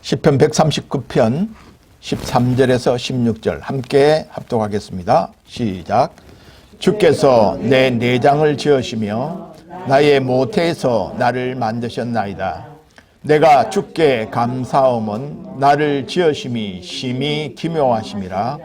시편 139편 13절에서 16절 함께 합독하겠습니다. 시작. 주께서 내 내장을 지으시며 나의 모태에서 나를 만드셨나이다. 내가 주께 감사함은 나를 지으심이 심히 기묘하심이라.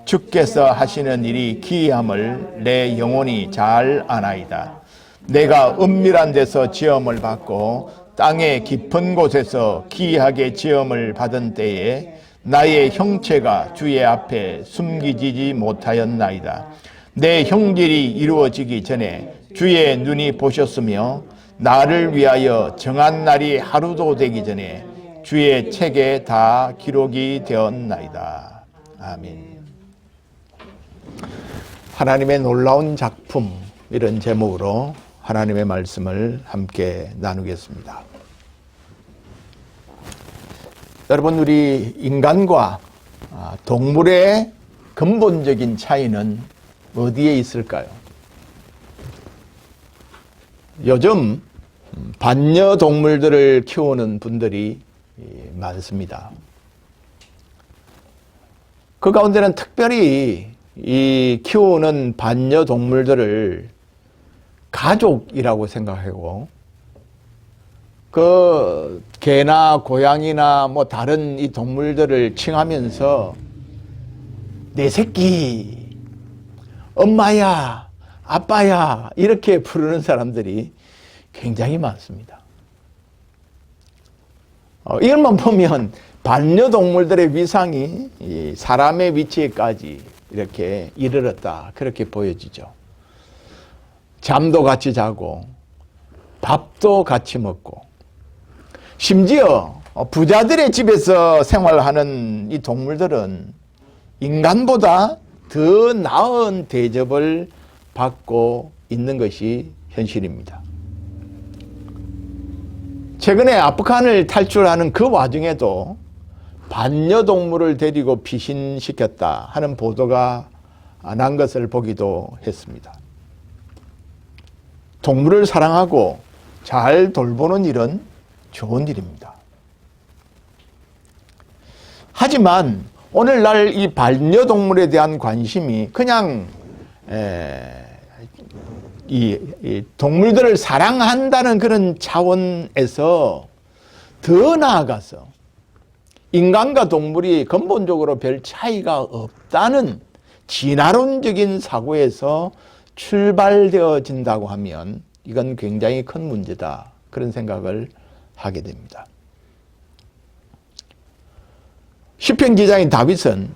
주께서 하시는 일이 기이함을 내 영혼이 잘 아나이다. 내가 은밀한 데서 지음을 받고 땅의 깊은 곳에서 기이하게 지음을 받은 때에 나의 형체가 주의 앞에 숨기지지 못하였나이다. 내 형질이 이루어지기 전에 주의 눈이 보셨으며 나를 위하여 정한 날이 하루도 되기 전에 주의 책에 다 기록이 되었나이다. 아멘. 하나님의 놀라운 작품, 이런 제목으로 하나님의 말씀을 함께 나누겠습니다. 여러분, 우리 인간과 동물의 근본적인 차이는 어디에 있을까요? 요즘 반려동물들을 키우는 분들이 많습니다. 그 가운데는 특별히 이 키우는 반려동물들을 가족이라고 생각하고, 그 개나 고양이나 뭐 다른 이 동물들을 칭하면서 내 새끼, 엄마야, 아빠야 이렇게 부르는 사람들이 굉장히 많습니다. 이것만 보면 반려동물들의 위상이 사람의 위치에까지 이렇게 이르렀다, 그렇게 보여지죠. 잠도 같이 자고 밥도 같이 먹고, 심지어 부자들의 집에서 생활하는 이 동물들은 인간보다 더 나은 대접을 받고 있는 것이 현실입니다. 최근에 아프간을 탈출하는 그 와중에도 반려동물을 데리고 피신시켰다 하는 보도가 난 것을 보기도 했습니다. 동물을 사랑하고 잘 돌보는 일은 좋은 일입니다. 하지만 오늘날 이 반려동물에 대한 관심이 그냥 이 동물들을 사랑한다는 그런 차원에서 더 나아가서 인간과 동물이 근본적으로 별 차이가 없다는 진화론적인 사고에서 출발되어진다고 하면 이건 굉장히 큰 문제다, 그런 생각을 하게 됩니다. 시편 기자인 다윗은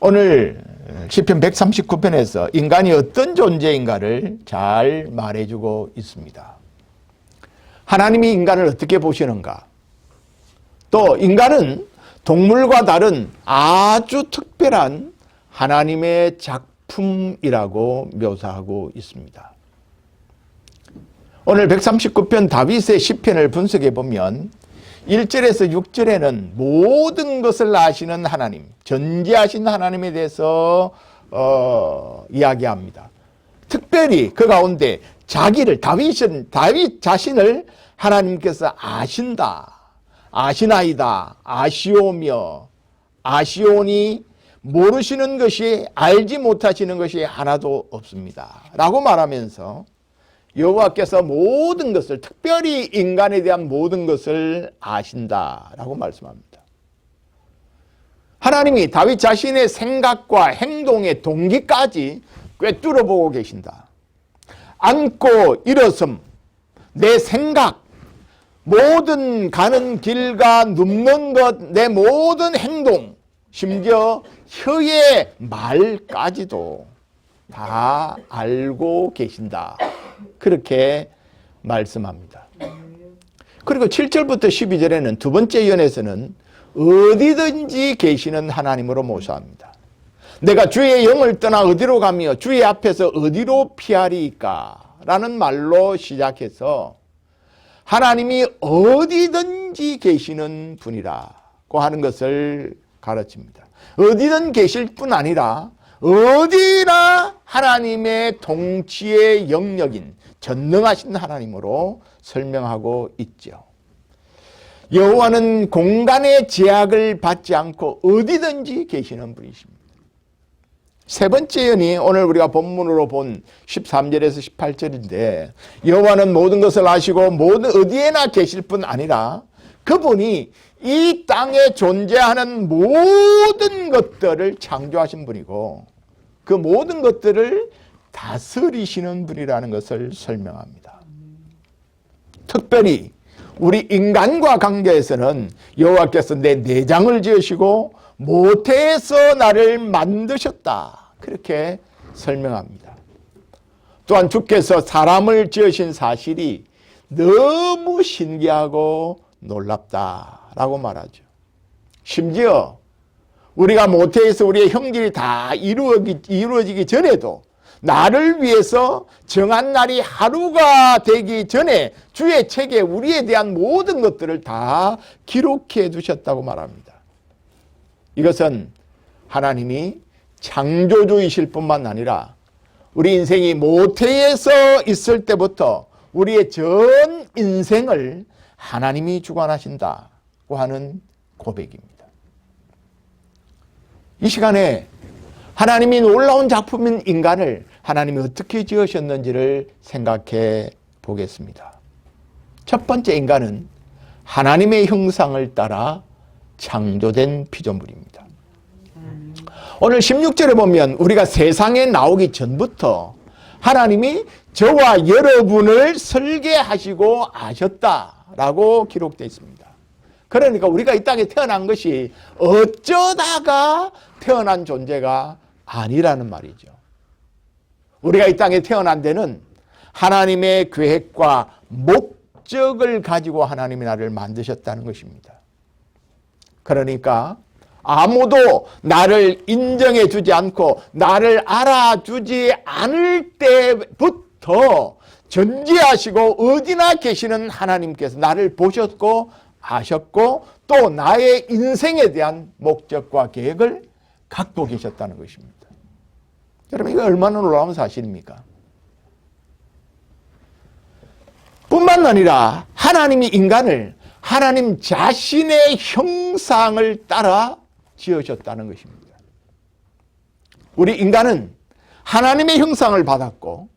오늘 시편 139편에서 인간이 어떤 존재인가를 잘 말해주고 있습니다. 하나님이 인간을 어떻게 보시는가, 또 인간은 동물과 다른 아주 특별한 하나님의 작품이라고 묘사하고 있습니다. 오늘 139편 다윗의 시편을 분석해 보면 1절에서 6절에는 모든 것을 아시는 하나님, 전지하신 하나님에 대해서 이야기합니다. 특별히 그 가운데 다윗 자신을 하나님께서 아신다, 아시나이다, 아시오며 아시오니 모르시는 것이, 알지 못하시는 것이 하나도 없습니다 라고 말하면서 여호와께서 모든 것을, 특별히 인간에 대한 모든 것을 아신다라고 말씀합니다. 하나님이 다윗 자신의 생각과 행동의 동기까지 꿰뚫어 보고 계신다. 앉고 일어섬, 내 생각, 모든 가는 길과 눕는 것, 내 모든 행동, 심지어 혀의 말까지도 다 알고 계신다, 그렇게 말씀합니다. 그리고 7절부터 12절에는 두 번째 연에서는 어디든지 계시는 하나님으로 묘사합니다. 내가 주의 영을 떠나 어디로 가며 주의 앞에서 어디로 피하리까 라는 말로 시작해서 하나님이 어디든지 계시는 분이라고 하는 것을 가르칩니다. 어디든 계실 뿐 아니라 어디나 하나님의 통치의 영역인 전능하신 하나님으로 설명하고 있죠. 여호와는 공간의 제약을 받지 않고 어디든지 계시는 분이십니다. 세 번째 예언이 오늘 우리가 본문으로 본 13절에서 18절인데, 여호와는 모든 것을 아시고 모든 어디에나 계실 뿐 아니라 그분이 이 땅에 존재하는 모든 것들을 창조하신 분이고 그 모든 것들을 다스리시는 분이라는 것을 설명합니다. 특별히 우리 인간과 관계에서는 여호와께서 내 내장을 지으시고 모태에서 나를 만드셨다, 그렇게 설명합니다. 또한 주께서 사람을 지으신 사실이 너무 신기하고 놀랍다라고 말하죠. 심지어 우리가 모태에서 우리의 형질이 다 이루어지기 전에도 나를 위해서 정한 날이 하루가 되기 전에 주의 책에 우리에 대한 모든 것들을 다 기록해 두셨다고 말합니다. 이것은 하나님이 창조주이실 뿐만 아니라 우리 인생이 모태에서 있을 때부터 우리의 전 인생을 하나님이 주관하신다고 하는 고백입니다. 이 시간에 하나님이 놀라운 작품인 인간을 하나님이 어떻게 지으셨는지를 생각해 보겠습니다. 첫 번째, 인간은 하나님의 형상을 따라 창조된 피조물입니다. 오늘 16절에 보면 우리가 세상에 나오기 전부터 하나님이 저와 여러분을 설계하시고 아셨다라고 기록되어 있습니다. 그러니까 우리가 이 땅에 태어난 것이 어쩌다가 태어난 존재가 아니라는 말이죠. 우리가 이 땅에 태어난 데는 하나님의 계획과 목적을 가지고 하나님이 나를 만드셨다는 것입니다. 그러니까 아무도 나를 인정해 주지 않고 나를 알아주지 않을 때부터 전지하시고 어디나 계시는 하나님께서 나를 보셨고 아셨고 또 나의 인생에 대한 목적과 계획을 갖고 계셨다는 것입니다. 여러분, 이거 얼마나 놀라운 사실입니까? 뿐만 아니라 하나님이 인간을 하나님 자신의 형상을 따라 지으셨다는 것입니다. 우리 인간은 하나님의 형상을 받았고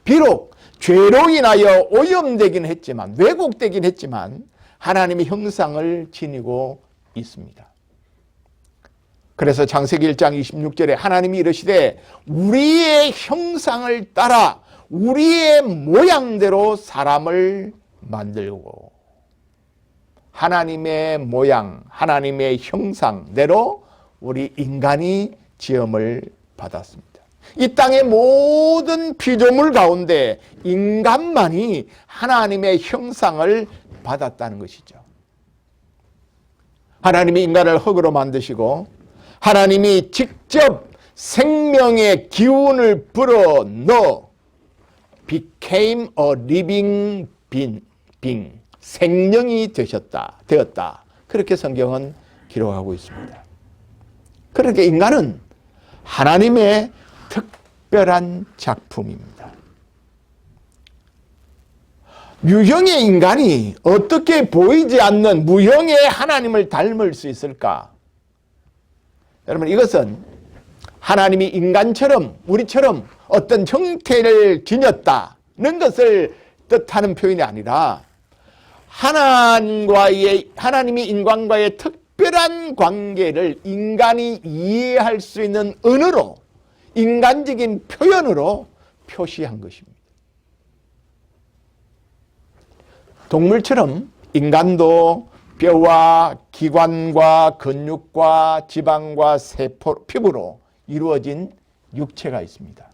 비록 죄로 인하여 오염되긴 했지만, 왜곡되긴 했지만 하나님의 형상을 지니고 있습니다. 그래서 창세기 1장 26절에 하나님이 이르시되 우리의 형상을 따라 우리의 모양대로 사람을 만들고, 하나님의 모양, 하나님의 형상대로 우리 인간이 지음을 받았습니다. 이 땅의 모든 피조물 가운데 인간만이 하나님의 형상을 받았다는 것이죠. 하나님이 인간을 흙으로 만드시고 하나님이 직접 생명의 기운을 불어넣어 became a living being, 생명이 되었다. 그렇게 성경은 기록하고 있습니다. 그러니까 인간은 하나님의 특별한 작품입니다. 유형의 인간이 어떻게 보이지 않는 무형의 하나님을 닮을 수 있을까? 여러분, 이것은 하나님이 인간처럼 우리처럼 어떤 형태를 지녔다는 것을 뜻하는 표현이 아니라 하나님이 인간과의 특별한 관계를 인간이 이해할 수 있는 언어로, 인간적인 표현으로 표시한 것입니다. 동물처럼 인간도 뼈와 기관과 근육과 지방과 세포, 피부로 이루어진 육체가 있습니다.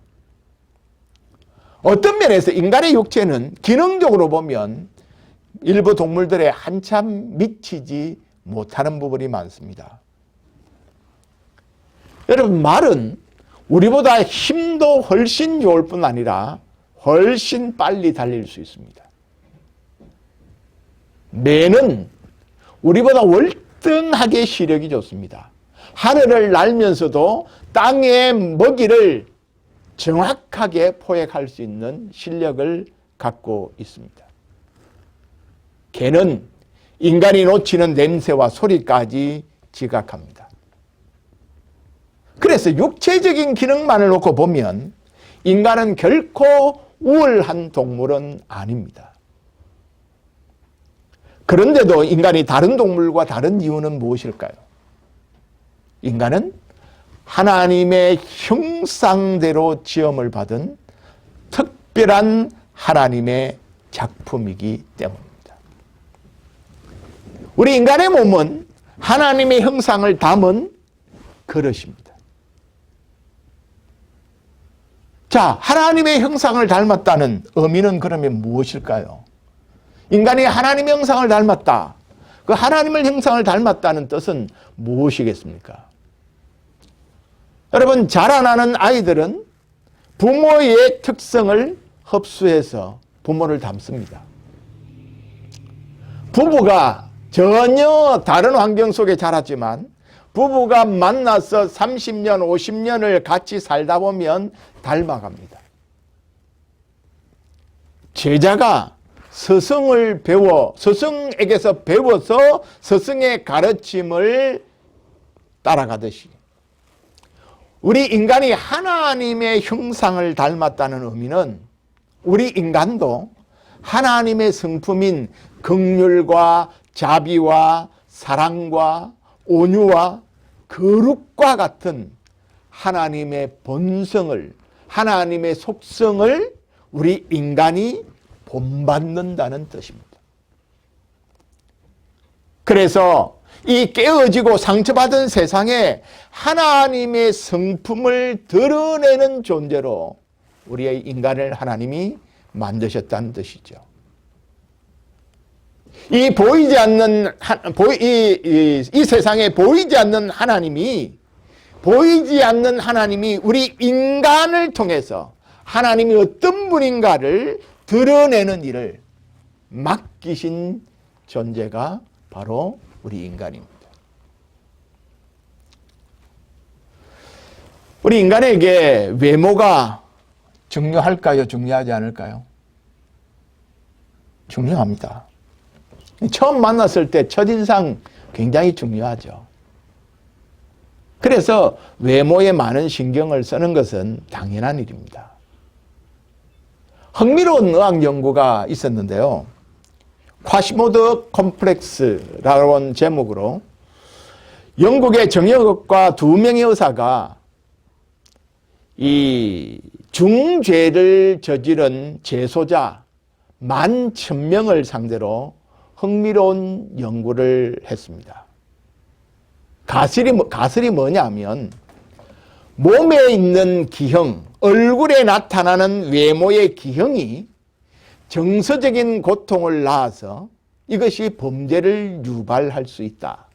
어떤 면에서 인간의 육체는 기능적으로 보면 일부 동물들에 한참 미치지 못하는 부분이 많습니다. 여러분, 말은 우리보다 힘도 훨씬 좋을 뿐 아니라 훨씬 빨리 달릴 수 있습니다. 매는 우리보다 월등하게 시력이 좋습니다. 하늘을 날면서도 땅의 먹이를 정확하게 포획할 수 있는 실력을 갖고 있습니다. 개는 인간이 놓치는 냄새와 소리까지 지각합니다. 그래서 육체적인 기능만을 놓고 보면 인간은 결코 우월한 동물은 아닙니다. 그런데도 인간이 다른 동물과 다른 이유는 무엇일까요? 인간은 하나님의 형상대로 지음을 받은 특별한 하나님의 작품이기 때문입니다. 우리 인간의 몸은 하나님의 형상을 담은 그릇입니다. 자, 하나님의 형상을 닮았다는 의미는 그러면 무엇일까요? 인간이 하나님의 형상을 닮았다. 그 하나님의 형상을 닮았다는 뜻은 무엇이겠습니까? 여러분, 자라나는 아이들은 부모의 특성을 흡수해서 부모를 닮습니다. 부부가 전혀 다른 환경 속에 자랐지만 부부가 만나서 30년, 50년을 같이 살다 보면 닮아갑니다. 제자가 스승에게서 배워서 스승의 가르침을 따라가듯이 우리 인간이 하나님의 형상을 닮았다는 의미는 우리 인간도 하나님의 성품인 긍휼과 자비와 사랑과 온유와 거룩과 같은 하나님의 본성을, 하나님의 속성을 우리 인간이 본받는다는 뜻입니다. 그래서 이 깨어지고 상처받은 세상에 하나님의 성품을 드러내는 존재로 우리의 인간을 하나님이 만드셨다는 뜻이죠. 이 세상에 보이지 않는 하나님이 우리 인간을 통해서 하나님이 어떤 분인가를 드러내는 일을 맡기신 존재가 바로 우리 인간입니다. 우리 인간에게 외모가 중요할까요? 중요하지 않을까요? 중요합니다. 처음 만났을 때 첫인상 굉장히 중요하죠. 그래서 외모에 많은 신경을 쓰는 것은 당연한 일입니다. 흥미로운 의학 연구가 있었는데요. 콰시모도 컴플렉스라고 하는 제목으로 영국의 정형외과 2명의 의사가 이 중죄를 저지른 재소자 11,000명을 상대로 흥미로운 연구를 했습니다. 가설이 뭐냐면 몸에 있는 기형, 얼굴에 나타나는 외모의 기형이 정서적인 고통을 낳아서 이것이 범죄를 유발할 수 있다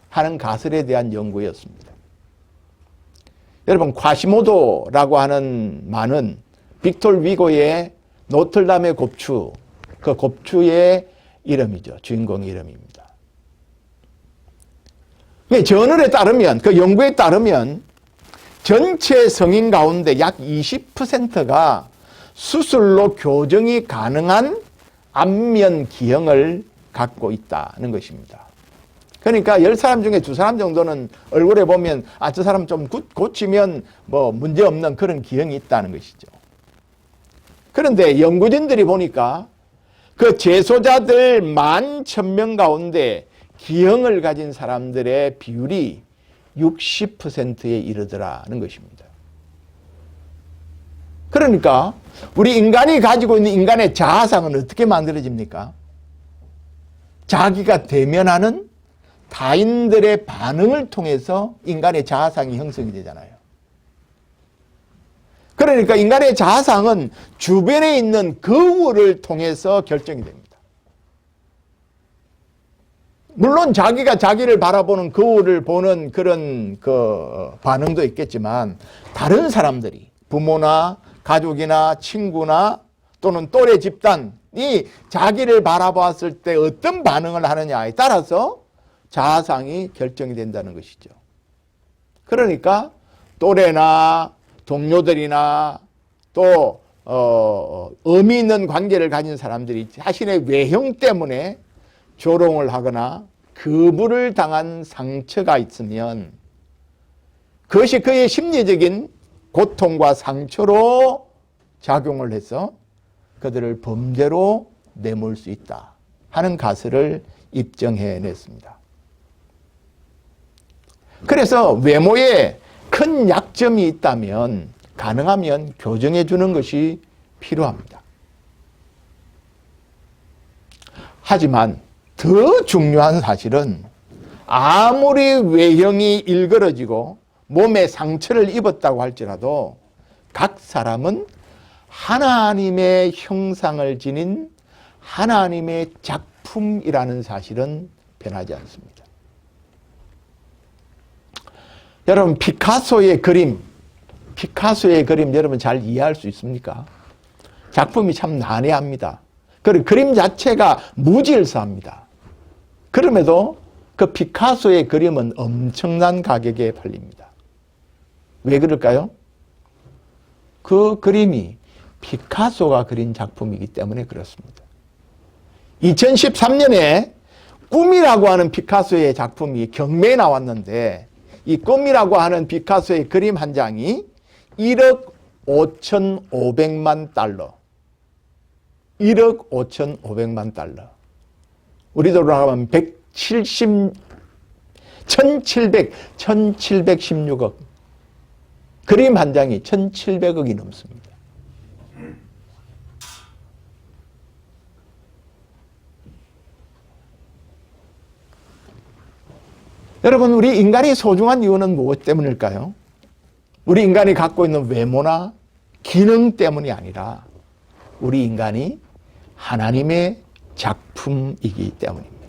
하는 가설에 대한 연구였습니다. 여러분, 콰시모도라고 하는 말은 빅톨 위고의 노틀담의 곱추, 그 곱추의 이름이죠. 주인공의 이름입니다. 저널에 따르면, 그 연구에 따르면 전체 성인 가운데 약 20%가 수술로 교정이 가능한 안면 기형을 갖고 있다는 것입니다. 그러니까 10사람 중에 2사람 정도는 얼굴에 보면 저 사람 좀 고치면 뭐 문제없는 그런 기형이 있다는 것이죠. 그런데 연구진들이 보니까 그 재소자들 11,000명 가운데 기형을 가진 사람들의 비율이 60%에 이르더라는 것입니다. 그러니까 우리 인간이 가지고 있는 인간의 자아상은 어떻게 만들어집니까? 자기가 대면하는 타인들의 반응을 통해서 인간의 자아상이 형성이 되잖아요. 그러니까 인간의 자아상은 주변에 있는 거울을 통해서 결정이 됩니다. 물론 자기가 자기를 바라보는 거울을 보는 그런 반응도 있겠지만 다른 사람들이 부모나 가족이나 친구나 또는 또래 집단이 자기를 바라봤을 때 어떤 반응을 하느냐에 따라서 자아상이 결정이 된다는 것이죠. 그러니까 또래나 동료들이나 또 의미 있는 관계를 가진 사람들이 자신의 외형 때문에 조롱을 하거나 거부를 당한 상처가 있으면 그것이 그의 심리적인 고통과 상처로 작용을 해서 그들을 범죄로 내몰 수 있다 하는 가설을 입증해냈습니다. 그래서 외모에 큰 약점이 있다면 가능하면 교정해 주는 것이 필요합니다. 하지만 더 중요한 사실은 아무리 외형이 일그러지고 몸에 상처를 입었다고 할지라도 각 사람은 하나님의 형상을 지닌 하나님의 작품이라는 사실은 변하지 않습니다. 여러분, 피카소의 그림 여러분 잘 이해할 수 있습니까? 작품이 참 난해합니다. 그리고 그림 자체가 무질서합니다. 그럼에도 그 피카소의 그림은 엄청난 가격에 팔립니다. 왜 그럴까요? 그 그림이 피카소가 그린 작품이기 때문에 그렇습니다. 2013년에 꿈이라고 하는 피카소의 작품이 경매에 나왔는데 이 꿈이라고 하는 피카소의 그림 한 장이 1억 5,500만 달러. 1억 5,500만 달러. 우리 돈으로 하면 1716억. 그림 한 장이 1,700억이 넘습니다. 여러분, 우리 인간이 소중한 이유는 무엇 때문일까요? 우리 인간이 갖고 있는 외모나 기능 때문이 아니라 우리 인간이 하나님의 작품이기 때문입니다.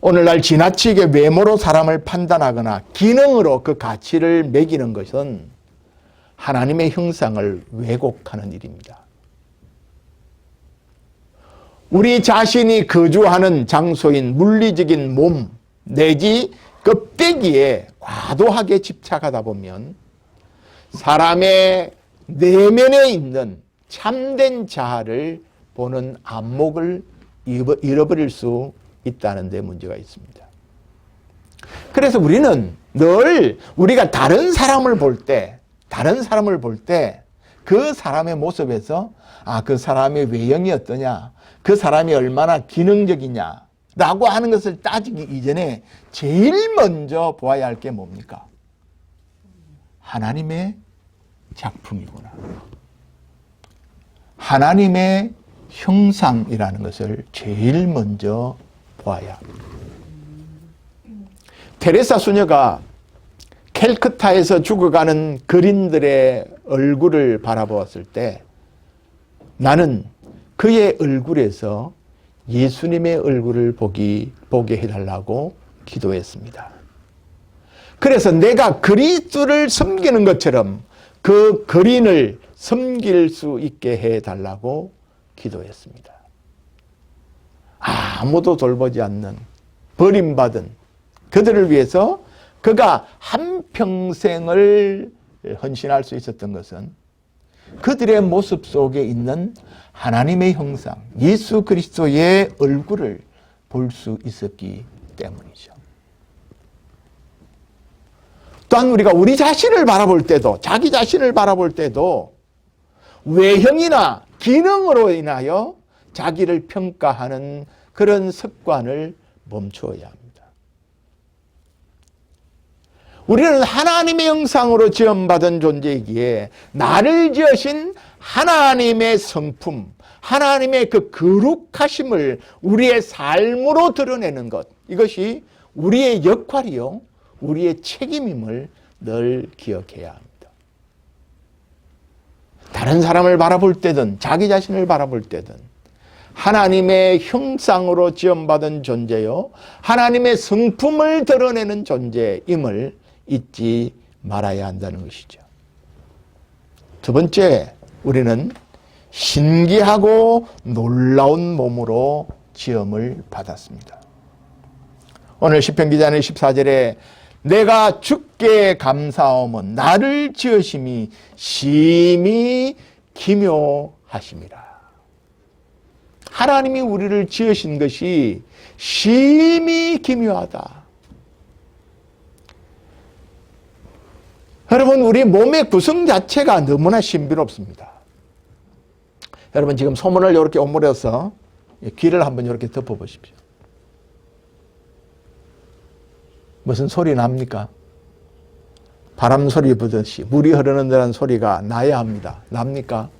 오늘날 지나치게 외모로 사람을 판단하거나 기능으로 그 가치를 매기는 것은 하나님의 형상을 왜곡하는 일입니다. 우리 자신이 거주하는 장소인 물리적인 몸 내지 껍데기에 과도하게 집착하다 보면 사람의 내면에 있는 참된 자아를 보는 안목을 잃어버릴 수 있다는 데 문제가 있습니다. 그래서 우리는 늘 우리가 다른 사람을 볼 때 그 사람의 모습에서 그 사람의 외형이 어떠냐, 그 사람이 얼마나 기능적이냐 라고 하는 것을 따지기 이전에 제일 먼저 보아야 할 게 뭡니까? 하나님의 작품이구나. 하나님의 형상이라는 것을 제일 먼저 보아야 합니다. 테레사 수녀가 캘커타에서 죽어가는 그린들의 얼굴을 바라보았을 때 나는 그의 얼굴에서 예수님의 얼굴을 보게 해달라고 기도했습니다. 그래서 내가 그리스도를 섬기는 것처럼 그 그린을 섬길 수 있게 해달라고 기도했습니다. 아무도 돌보지 않는 버림받은 그들을 위해서 그가 한평생을 헌신할 수 있었던 것은 그들의 모습 속에 있는 하나님의 형상, 예수 그리스도의 얼굴을 볼 수 있었기 때문이죠. 또한 우리가 우리 자신을 바라볼 때도, 자기 자신을 바라볼 때도 외형이나 기능으로 인하여 자기를 평가하는 그런 습관을 멈추어야 합니다. 우리는 하나님의 형상으로 지음받은 존재이기에 나를 지으신 하나님의 성품, 하나님의 그 거룩하심을 우리의 삶으로 드러내는 것, 이것이 우리의 역할이요, 우리의 책임임을 늘 기억해야 합니다. 다른 사람을 바라볼 때든 자기 자신을 바라볼 때든 하나님의 형상으로 지음받은 존재요, 하나님의 성품을 드러내는 존재임을 잊지 말아야 한다는 것이죠. 두 번째, 우리는 신기하고 놀라운 몸으로 지음을 받았습니다. 오늘 시편 기자는 14절에 내가 주께 감사함은 나를 지으심이 심히 기묘하심이라. 하나님이 우리를 지으신 것이 심히 기묘하다. 여러분, 우리 몸의 구성 자체가 너무나 신비롭습니다. 여러분, 지금 소문을 이렇게 오므려서 귀를 한번 이렇게 덮어보십시오. 무슨 소리 납니까? 바람 소리 부듯이 물이 흐르는 듯한 소리가 나야 합니다. 납니까?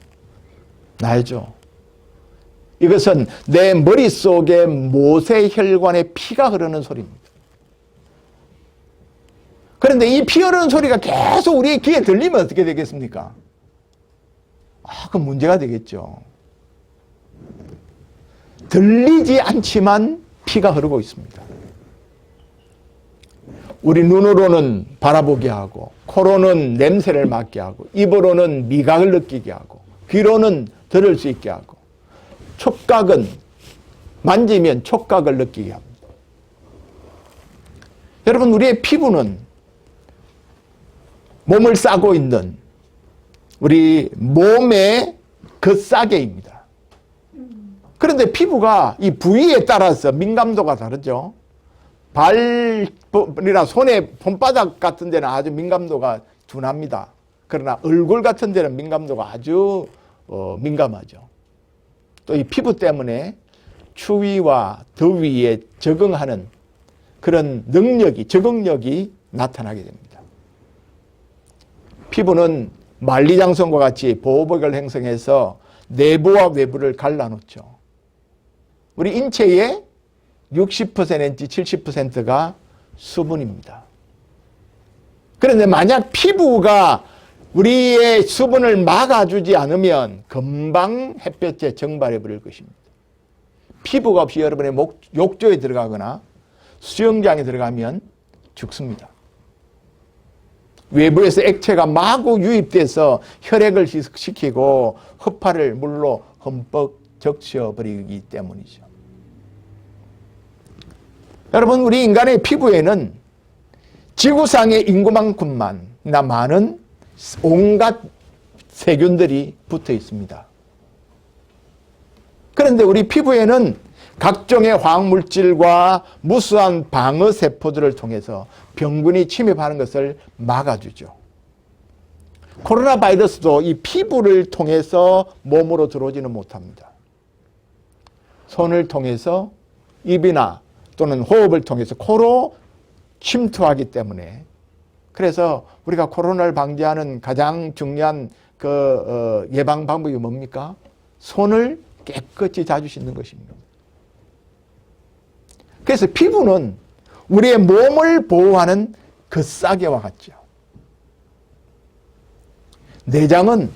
나야죠. 이것은 내 머릿속에 모세혈관에 피가 흐르는 소리입니다. 그런데 이 피 흐르는 소리가 계속 우리의 귀에 들리면 어떻게 되겠습니까? 그건 문제가 되겠죠. 들리지 않지만 피가 흐르고 있습니다. 우리 눈으로는 바라보게 하고, 코로는 냄새를 맡게 하고, 입으로는 미각을 느끼게 하고, 귀로는 들을 수 있게 하고, 촉각은 만지면 촉각을 느끼게 합니다. 여러분, 우리의 피부는 몸을 싸고 있는 우리 몸의 겉싸개입니다. 그런데 피부가 이 부위에 따라서 민감도가 다르죠. 발이나 손의 손바닥 같은 데는 아주 민감도가 둔합니다. 그러나 얼굴 같은 데는 민감도가 아주 민감하죠. 또 이 피부 때문에 추위와 더위에 적응하는 그런 능력이, 적응력이 나타나게 됩니다. 피부는 만리장성과 같이 보호벽을 형성해서 내부와 외부를 갈라놓죠. 우리 인체의 60% 내지 70%가 수분입니다. 그런데 만약 피부가 우리의 수분을 막아주지 않으면 금방 햇볕에 증발해 버릴 것입니다. 피부가 없이 여러분의 욕조에 들어가거나 수영장에 들어가면 죽습니다. 외부에서 액체가 마구 유입돼서 혈액을 희석시키고 허파를 물로 흠뻑 적셔버리기 때문이죠. 여러분, 우리 인간의 피부에는 지구상의 인구만큼만이나 많은 온갖 세균들이 붙어 있습니다. 그런데 우리 피부에는 각종의 화학물질과 무수한 방어세포들을 통해서 병균이 침입하는 것을 막아주죠. 코로나 바이러스도 이 피부를 통해서 몸으로 들어오지는 못합니다. 손을 통해서 입이나 또는 호흡을 통해서 코로 침투하기 때문에, 그래서 우리가 코로나를 방지하는 가장 중요한 예방 방법이 뭡니까? 손을 깨끗이 자주 씻는 것입니다. 그래서 피부는 우리의 몸을 보호하는 겉싸개와 같죠. 내장은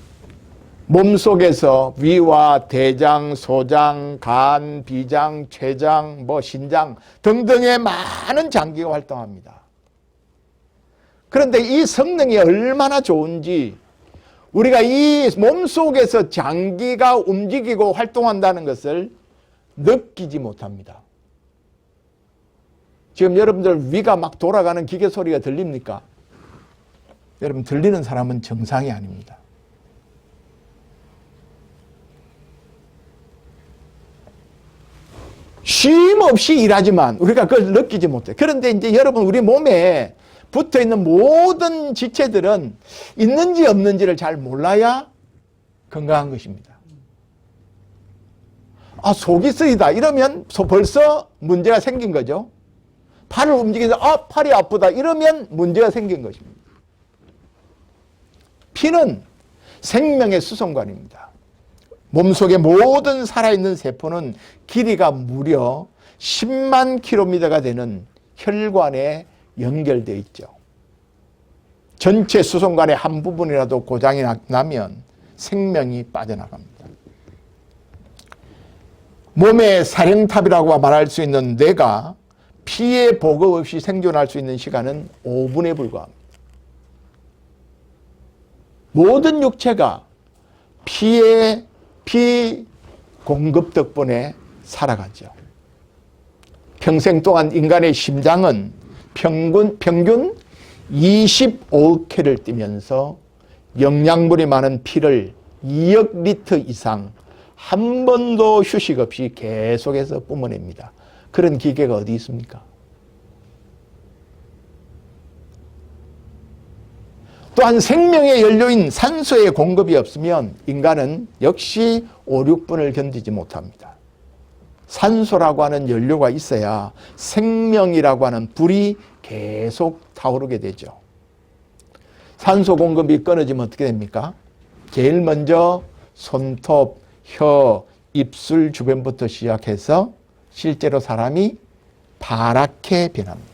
몸속에서 위와 대장, 소장, 간, 비장, 췌장, 신장 등등의 많은 장기가 활동합니다. 그런데 이 성능이 얼마나 좋은지 우리가 이 몸속에서 장기가 움직이고 활동한다는 것을 느끼지 못합니다. 지금 여러분들 위가 막 돌아가는 기계 소리가 들립니까? 여러분, 들리는 사람은 정상이 아닙니다. 쉼 없이 일하지만 우리가 그걸 느끼지 못해요. 그런데 이제 여러분, 우리 몸에 붙어 있는 모든 지체들은 있는지 없는지를 잘 몰라야 건강한 것입니다. 속이 쓰리다 이러면 벌써 문제가 생긴 거죠. 팔을 움직이면서 팔이 아프다 이러면 문제가 생긴 것입니다. 피는 생명의 수송관입니다. 몸속의 모든 살아있는 세포는 길이가 무려 10만 킬로미터가 되는 혈관에 연결되어 있죠. 전체 수송관의 한 부분이라도 고장이 나면 생명이 빠져나갑니다. 몸의 사령탑이라고 말할 수 있는 뇌가 피의 보급 없이 생존할 수 있는 시간은 5분에 불과합니다. 모든 육체가 피 공급 덕분에 살아가죠. 평생 동안 인간의 심장은 평균 25회를 뛰면서 영양분이 많은 피를 2억 리터 이상 한 번도 휴식 없이 계속해서 뿜어냅니다. 그런 기계가 어디 있습니까? 또한 생명의 연료인 산소의 공급이 없으면 인간은 역시 5, 6분을 견디지 못합니다. 산소라고 하는 연료가 있어야 생명이라고 하는 불이 계속 타오르게 되죠. 산소 공급이 끊어지면 어떻게 됩니까? 제일 먼저 손톱, 혀, 입술 주변부터 시작해서 실제로 사람이 파랗게 변합니다.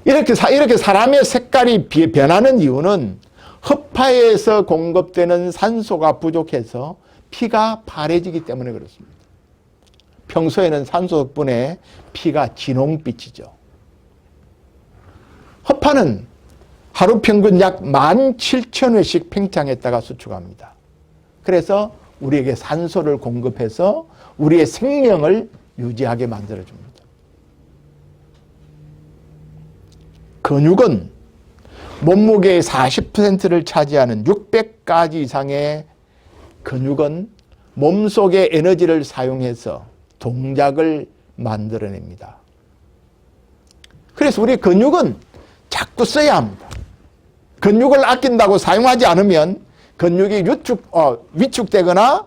이렇게 사람의 색깔이 변하는 이유는 허파에서 공급되는 산소가 부족해서 피가 파래지기 때문에 그렇습니다. 평소에는 산소 덕분에 피가 진홍빛이죠. 허파는 하루 평균 약 17,000회씩 팽창했다가 수축합니다. 그래서 우리에게 산소를 공급해서 우리의 생명을 유지하게 만들어줍니다. 근육은 몸무게의 40%를 차지하는 600가지 이상의 근육은 몸속의 에너지를 사용해서 동작을 만들어냅니다. 그래서 우리 근육은 자꾸 써야 합니다. 근육을 아낀다고 사용하지 않으면 근육이 위축되거나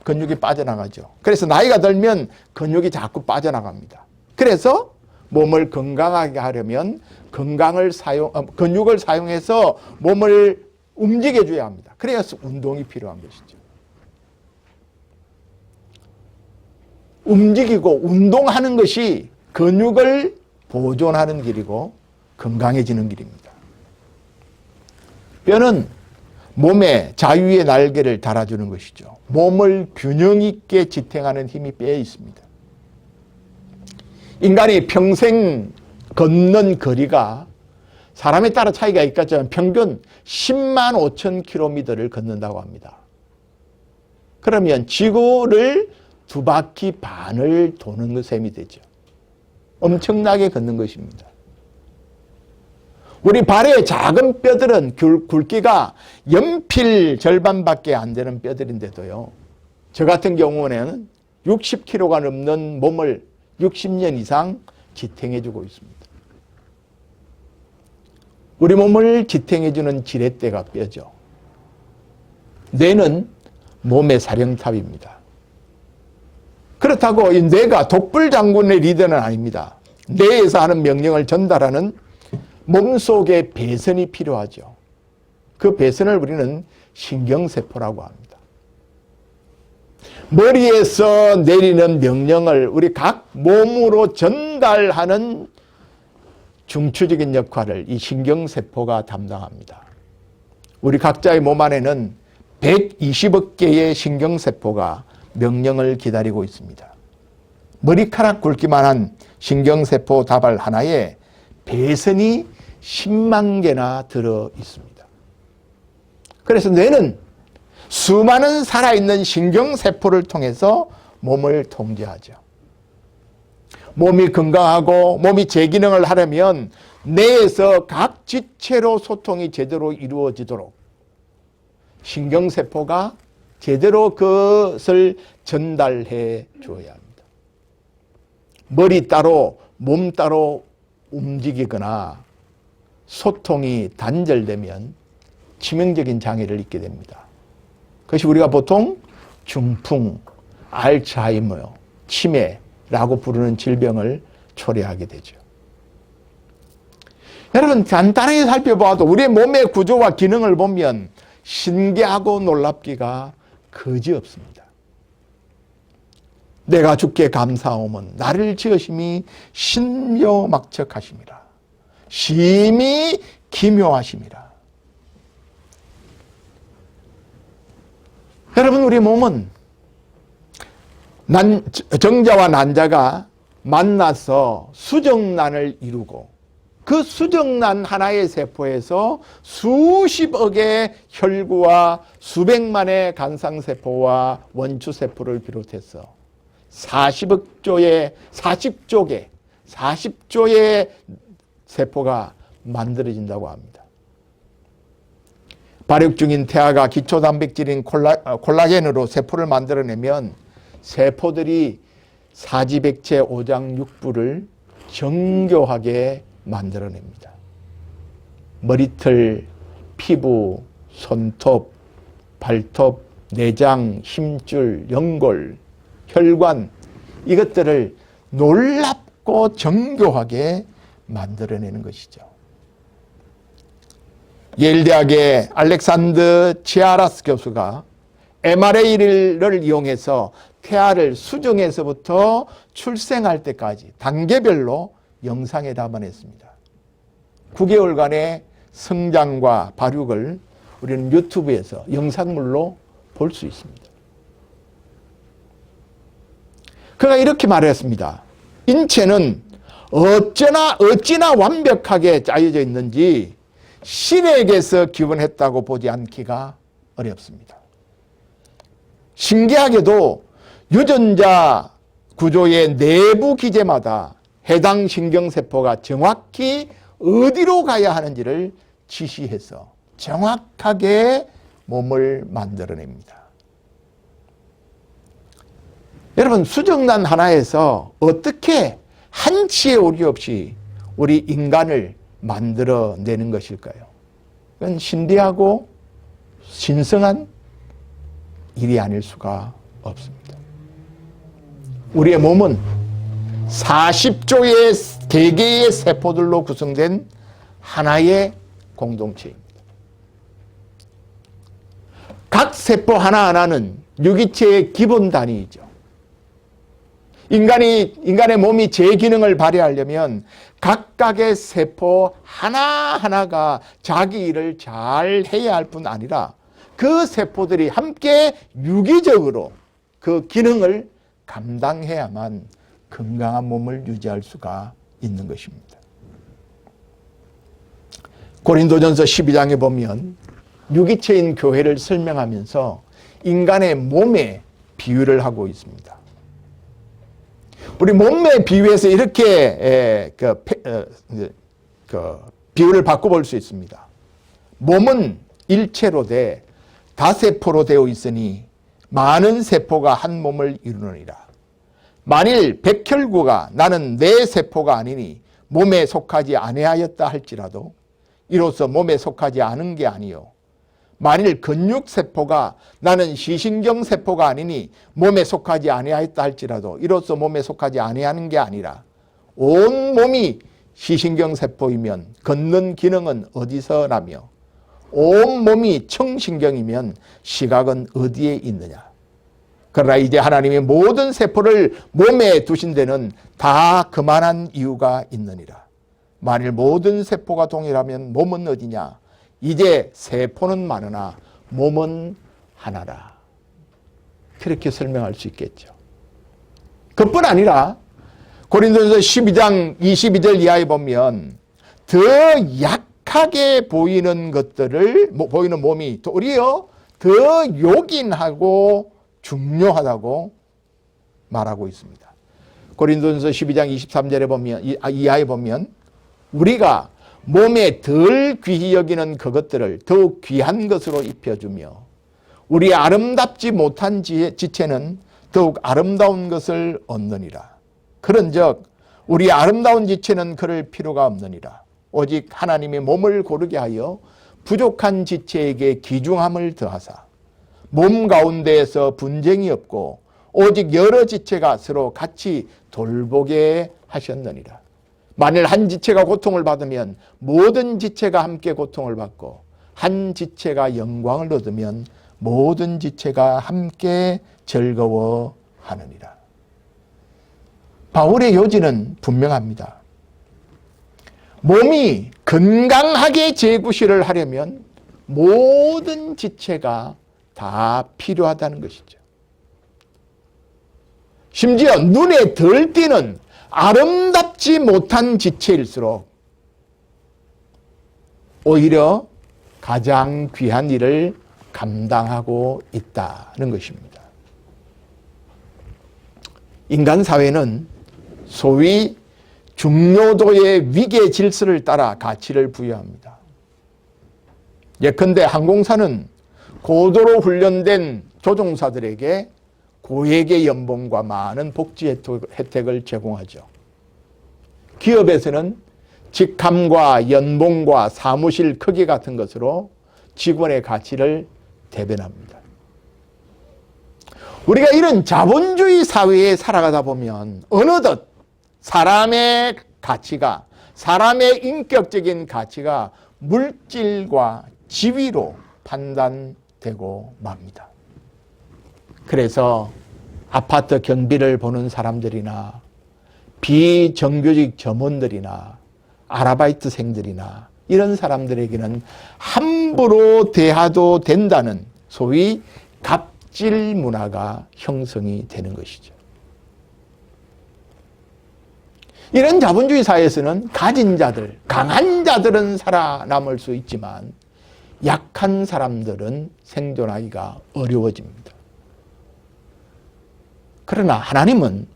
근육이 빠져나가죠. 그래서 나이가 들면 근육이 자꾸 빠져나갑니다. 그래서 몸을 건강하게 하려면 근육을 사용해서 몸을 움직여줘야 합니다. 그래서 운동이 필요한 것이죠. 움직이고 운동하는 것이 근육을 보존하는 길이고 건강해지는 길입니다. 뼈는 몸에 자유의 날개를 달아주는 것이죠. 몸을 균형 있게 지탱하는 힘이 뼈에 있습니다. 인간이 평생 걷는 거리가 사람에 따라 차이가 있겠지만 평균 10만 5천 킬로미터를 걷는다고 합니다. 그러면 지구를 2바퀴 반을 도는 셈이 되죠. 엄청나게 걷는 것입니다. 우리 발의 작은 뼈들은 굵기가 연필 절반밖에 안 되는 뼈들인데도요. 저 같은 경우는 60kg가 넘는 몸을 60년 이상 지탱해주고 있습니다. 우리 몸을 지탱해주는 지렛대가 뼈죠. 뇌는 몸의 사령탑입니다. 그렇다고 이 뇌가 독불장군의 리더는 아닙니다. 뇌에서 하는 명령을 전달하는 몸속에 배선이 필요하죠. 그 배선을 우리는 신경세포라고 합니다. 머리에서 내리는 명령을 우리 각 몸으로 전달하는 중추적인 역할을 이 신경세포가 담당합니다. 우리 각자의 몸 안에는 120억 개의 신경세포가 명령을 기다리고 있습니다. 머리카락 굵기만 한 신경세포 다발 하나에 배선이 10만 개나 들어 있습니다. 그래서 뇌는 수많은 살아있는 신경세포를 통해서 몸을 통제하죠. 몸이 건강하고 몸이 제 기능을 하려면 뇌에서 각 지체로 소통이 제대로 이루어지도록 신경세포가 제대로 그것을 전달해 줘야 합니다. 머리 따로 몸 따로 움직이거나 소통이 단절되면 치명적인 장애를 입게 됩니다. 그것이 우리가 보통 중풍, 알츠하이머, 치매라고 부르는 질병을 초래하게 되죠. 여러분 간단하게 살펴봐도 우리의 몸의 구조와 기능을 보면 신기하고 놀랍기가 그지없습니다. 내가 주께 감사하오면 나를 지으심이 신묘막측하심이라. 심히 기묘하심이라. 여러분 우리 몸은 정자와 난자가 만나서 수정란을 이루고 그 수정란 하나의 세포에서 수십억의 혈구와 수백만의 간상세포와 원추세포를 비롯해서 40조의 세포가 만들어진다고 합니다. 발육 중인 태아가 기초 단백질인 콜라겐으로 세포를 만들어내면 세포들이 사지백체 오장육부를 정교하게 만들어냅니다. 머리털, 피부, 손톱, 발톱, 내장, 힘줄, 연골, 혈관, 이것들을 놀랍고 정교하게 만들어내는 것이죠. 예일대학의 알렉산드 치아라스 교수가 MRA를 이용해서 태아를 수정에서부터 출생할 때까지 단계별로 영상에 담아냈습니다. 9개월간의 성장과 발육을 우리는 유튜브에서 영상물로 볼 수 있습니다. 그가 이렇게 말했습니다. 인체는 어찌나 완벽하게 짜여져 있는지 신에게서 기원했다고 보지 않기가 어렵습니다. 신기하게도 유전자 구조의 내부 기제마다 해당 신경세포가 정확히 어디로 가야 하는지를 지시해서 정확하게 몸을 만들어냅니다. 여러분, 수정란 하나에서 어떻게 한치의 오류 없이 우리 인간을 만들어내는 것일까요? 그건 신비하고 신성한 일이 아닐 수가 없습니다. 우리의 몸은 40조의 개개의 세포들로 구성된 하나의 공동체입니다. 각 세포 하나하나는 유기체의 기본 단위이죠. 인간의 몸이 제 기능을 발휘하려면 각각의 세포 하나하나가 자기 일을 잘 해야 할 뿐 아니라 그 세포들이 함께 유기적으로 그 기능을 감당해야만 건강한 몸을 유지할 수가 있는 것입니다. 고린도전서 12장에 보면 유기체인 교회를 설명하면서 인간의 몸에 비유를 하고 있습니다. 우리 몸에 비유해서 이렇게 비유를 바꿔볼 수 있습니다. 몸은 일체로 돼 다세포로 되어 있으니 많은 세포가 한 몸을 이루느니라. 만일 백혈구가 나는 내 세포가 아니니 몸에 속하지 아니하였다 할지라도 이로써 몸에 속하지 않은 게 아니요. 만일 근육세포가 나는 시신경세포가 아니니 몸에 속하지 아니하였다 할지라도 이로써 몸에 속하지 아니하는 게 아니라 온 몸이 시신경세포이면 걷는 기능은 어디서 나며 온 몸이 청신경이면 시각은 어디에 있느냐. 그러나 이제 하나님이 모든 세포를 몸에 두신 데는 다 그만한 이유가 있느니라. 만일 모든 세포가 동일하면 몸은 어디냐. 이제 세포는 많으나 몸은 하나라. 그렇게 설명할 수 있겠죠. 그뿐 아니라 고린도전서 12장 22절 이하에 보면 더 약하게 보이는 것들을 보이는 몸이 도리어 더 요긴하고 중요하다고 말하고 있습니다. 고린도전서 12장 23절에 보면 이하에 보면 우리가 몸에 덜 귀히 여기는 그것들을 더욱 귀한 것으로 입혀주며 우리 아름답지 못한 지체는 더욱 아름다운 것을 얻느니라. 그런즉 우리 아름다운 지체는 그럴 필요가 없느니라. 오직 하나님이 몸을 고르게 하여 부족한 지체에게 귀중함을 더하사 몸 가운데에서 분쟁이 없고 오직 여러 지체가 서로 같이 돌보게 하셨느니라. 만일 한 지체가 고통을 받으면 모든 지체가 함께 고통을 받고 한 지체가 영광을 얻으면 모든 지체가 함께 즐거워하느니라. 바울의 요지는 분명합니다. 몸이 건강하게 재구실을 하려면 모든 지체가 다 필요하다는 것이죠. 심지어 눈에 덜 띄는 아름답지 못한 지체일수록 오히려 가장 귀한 일을 감당하고 있다는 것입니다. 인간 사회는 소위 중요도의 위계 질서를 따라 가치를 부여합니다. 예컨대 항공사는 고도로 훈련된 조종사들에게 고액의 연봉과 많은 복지 혜택을 제공하죠. 기업에서는 직함과 연봉과 사무실 크기 같은 것으로 직원의 가치를 대변합니다. 우리가 이런 자본주의 사회에 살아가다 보면 어느덧 사람의 가치가, 사람의 인격적인 가치가 물질과 지위로 판단되고 맙니다. 그래서 아파트 경비를 보는 사람들이나 비정규직 점원들이나 아르바이트생들이나 이런 사람들에게는 함부로 대하도 된다는 소위 갑질 문화가 형성이 되는 것이죠. 이런 자본주의 사회에서는 가진 자들, 강한 자들은 살아남을 수 있지만 약한 사람들은 생존하기가 어려워집니다. 그러나 하나님은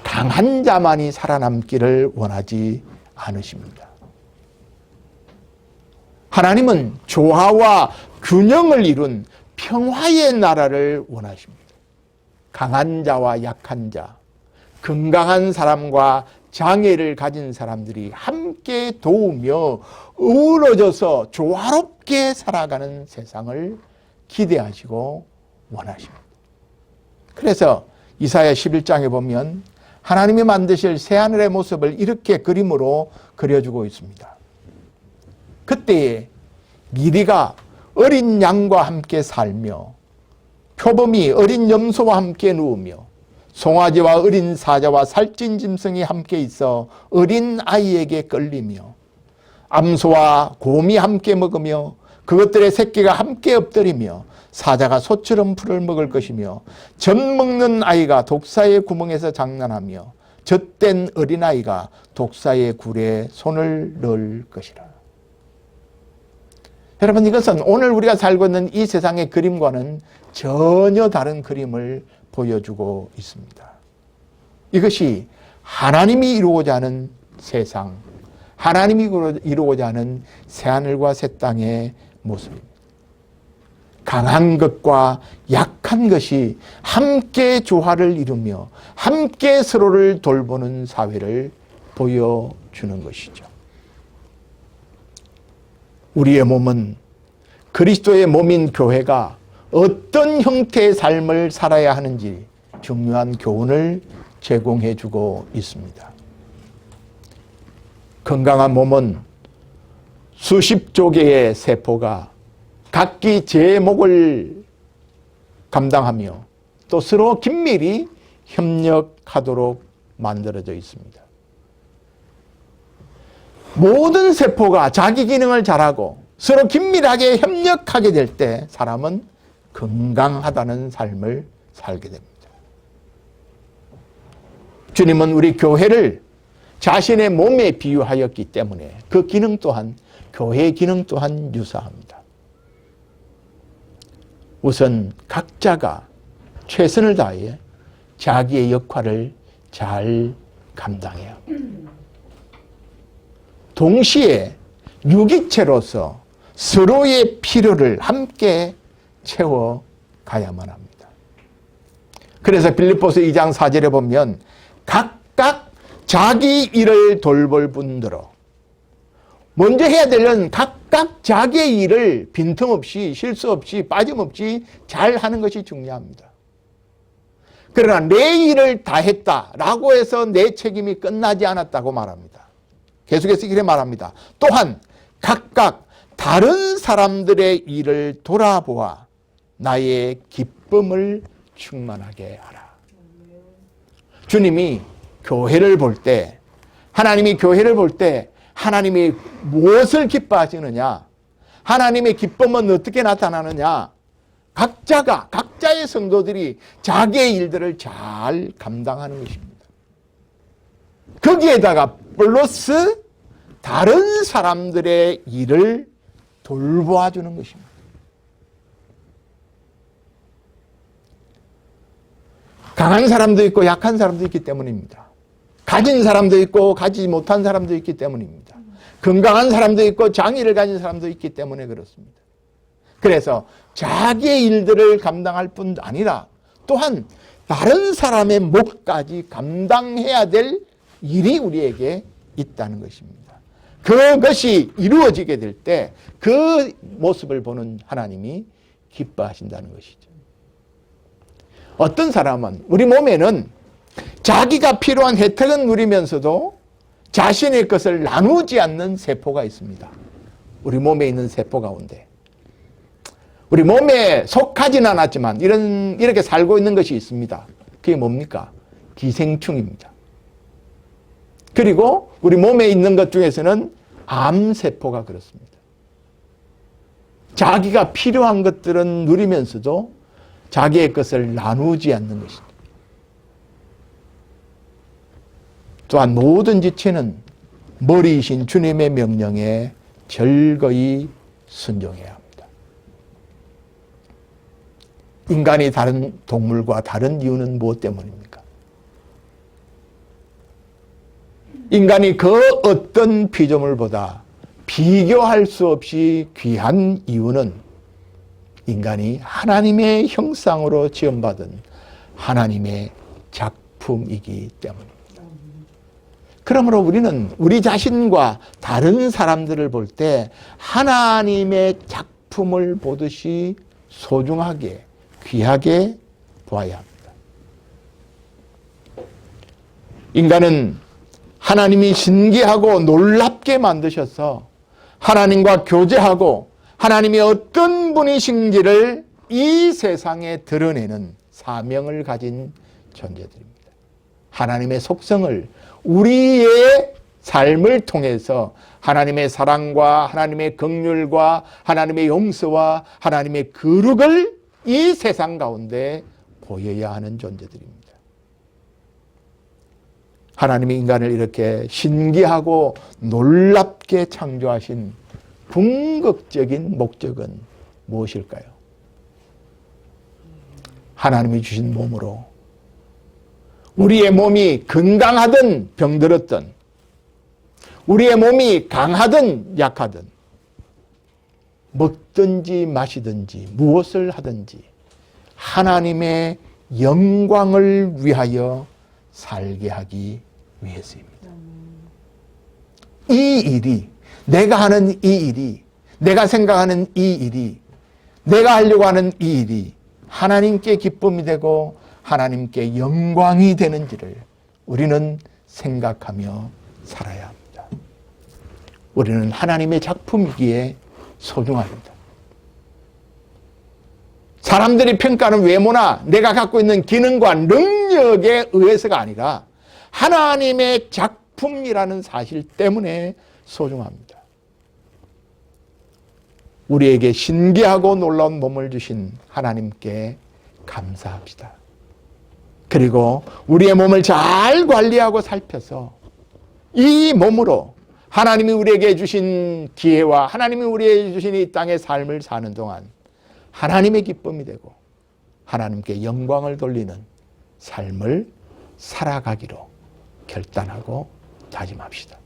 강한 자만이 살아남기를 원하지 않으십니다. 하나님은 조화와 균형을 이룬 평화의 나라를 원하십니다. 강한 자와 약한 자, 건강한 사람과 장애를 가진 사람들이 함께 도우며 어우러져서 조화롭게 살아가는 세상을 기대하시고 원하십니다. 그래서 이사야 11장에 보면 하나님이 만드실 새하늘의 모습을 이렇게 그림으로 그려주고 있습니다. 그때에 미리가 어린 양과 함께 살며 표범이 어린 염소와 함께 누우며 송아지와 어린 사자와 살찐 짐승이 함께 있어 어린 아이에게 끌리며 암소와 곰이 함께 먹으며 그것들의 새끼가 함께 엎드리며 사자가 소처럼 풀을 먹을 것이며 젖 먹는 아이가 독사의 구멍에서 장난하며 젖된 어린아이가 독사의 굴에 손을 넣을 것이라. 여러분, 이것은 오늘 우리가 살고 있는 이 세상의 그림과는 전혀 다른 그림을 보여주고 있습니다. 이것이 하나님이 이루고자 하는 세상, 하나님이 이루고자 하는 새하늘과 새 땅의 모습입니다. 강한 것과 약한 것이 함께 조화를 이루며 함께 서로를 돌보는 사회를 보여주는 것이죠. 우리의 몸은 그리스도의 몸인 교회가 어떤 형태의 삶을 살아야 하는지 중요한 교훈을 제공해 주고 있습니다. 건강한 몸은 수십조 개의 세포가 각기 제목을 감당하며 또 서로 긴밀히 협력하도록 만들어져 있습니다. 모든 세포가 자기 기능을 잘하고 서로 긴밀하게 협력하게 될 때 사람은 건강하다는 삶을 살게 됩니다. 주님은 우리 교회를 자신의 몸에 비유하였기 때문에 그 기능 또한, 교회의 기능 또한 유사합니다. 우선 각자가 최선을 다해 자기의 역할을 잘 감당해야 합니다. 동시에 유기체로서 서로의 필요를 함께 채워가야만 합니다. 그래서 빌립보서 2장 4절에 보면 각각 자기 일을 돌볼 분들로 먼저 해야 되는 각각 자기의 일을 빈틈없이 실수 없이 빠짐없이 잘 하는 것이 중요합니다. 그러나 내 일을 다 했다라고 해서 내 책임이 끝나지 않았다고 말합니다. 계속해서 이렇게 말합니다. 또한 각각 다른 사람들의 일을 돌아보아 나의 기쁨을 충만하게 하라. 주님이 교회를 볼 때, 하나님이 교회를 볼 때 하나님이 무엇을 기뻐하시느냐, 하나님의 기쁨은 어떻게 나타나느냐, 각자의 성도들이 자기의 일들을 잘 감당하는 것입니다. 거기에다가 플러스 다른 사람들의 일을 돌보아주는 것입니다. 강한 사람도 있고 약한 사람도 있기 때문입니다. 가진 사람도 있고 가지지 못한 사람도 있기 때문입니다. 건강한 사람도 있고 장애를 가진 사람도 있기 때문에 그렇습니다. 그래서 자기의 일들을 감당할 뿐 아니라 또한 다른 사람의 몫까지 감당해야 될 일이 우리에게 있다는 것입니다. 그것이 이루어지게 될 때 그 모습을 보는 하나님이 기뻐하신다는 것이죠. 어떤 사람은 우리 몸에는 자기가 필요한 혜택은 누리면서도 자신의 것을 나누지 않는 세포가 있습니다. 우리 몸에 있는 세포 가운데. 우리 몸에 속하지는 않았지만 이렇게 살고 있는 것이 있습니다. 그게 뭡니까? 기생충입니다. 그리고 우리 몸에 있는 것 중에서는 암세포가 그렇습니다. 자기가 필요한 것들은 누리면서도 자기의 것을 나누지 않는 것입니다. 또한 모든 지체는 머리이신 주님의 명령에 절거히 순종해야 합니다. 인간이 다른 동물과 다른 이유는 무엇 때문입니까? 인간이 그 어떤 피조물보다 비교할 수 없이 귀한 이유는 인간이 하나님의 형상으로 지음받은 하나님의 작품이기 때문입니다. 그러므로 우리는 우리 자신과 다른 사람들을 볼 때 하나님의 작품을 보듯이 소중하게, 귀하게 보아야 합니다. 인간은 하나님이 신기하고 놀랍게 만드셔서 하나님과 교제하고 하나님이 어떤 분이신지를 이 세상에 드러내는 사명을 가진 존재들입니다. 하나님의 속성을 우리의 삶을 통해서 하나님의 사랑과 하나님의 긍휼과 하나님의 용서와 하나님의 거룩을 이 세상 가운데 보여야 하는 존재들입니다. 하나님이 인간을 이렇게 신기하고 놀랍게 창조하신 궁극적인 목적은 무엇일까요? 하나님이 주신 몸으로 우리의 몸이 건강하든 병들었든 우리의 몸이 강하든 약하든 먹든지 마시든지 무엇을 하든지 하나님의 영광을 위하여 살게 하기 위해서입니다. 이 일이, 내가 하는 이 일이, 내가 생각하는 이 일이, 내가 하려고 하는 이 일이 하나님께 기쁨이 되고 하나님께 영광이 되는지를 우리는 생각하며 살아야 합니다. 우리는 하나님의 작품이기에 소중합니다. 사람들이 평가하는 외모나 내가 갖고 있는 기능과 능력에 의해서가 아니라 하나님의 작품이라는 사실 때문에 소중합니다. 우리에게 신기하고 놀라운 몸을 주신 하나님께 감사합시다. 그리고 우리의 몸을 잘 관리하고 살펴서 이 몸으로 하나님이 우리에게 주신 기회와 하나님이 우리에게 주신 이 땅의 삶을 사는 동안 하나님의 기쁨이 되고 하나님께 영광을 돌리는 삶을 살아가기로 결단하고 다짐합시다.